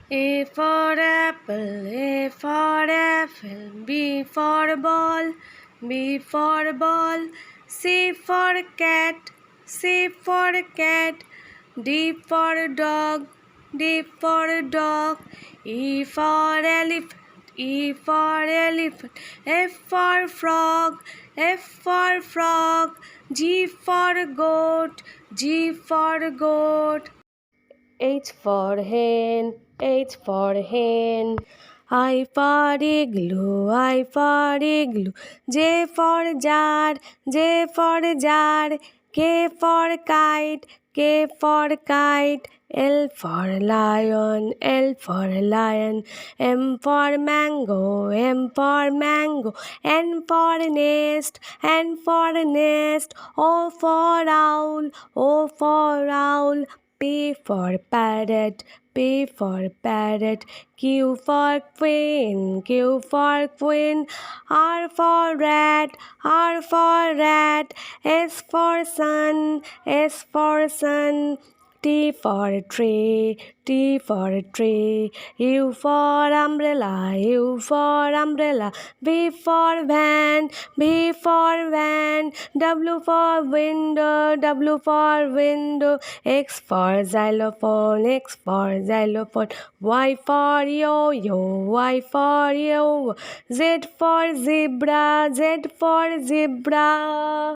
A for apple, A for apple, B for ball, B for ball, C for cat, C for cat, D for dog, D for dog, E for elephant, E for elephant, F for frog, F for frog, G for goat, G for goat. H for hen, H for hen. I for igloo, I for igloo. J for jar, J for jar. K for kite, K for kite. L for lion, L for lion. M for mango, M for mango. N for nest, N for nest. O for owl, O for owl. P for parrot, P for parrot. Q for queen, Q for queen. R for rat, R for rat. S for sun, S for sun. T for tree, T for tree. U for umbrella, U for umbrella. V for van, V for van. W for window, W for window. X for xylophone, X for xylophone. Y for yo-yo, Y for yo. Z for zebra, Z for zebra.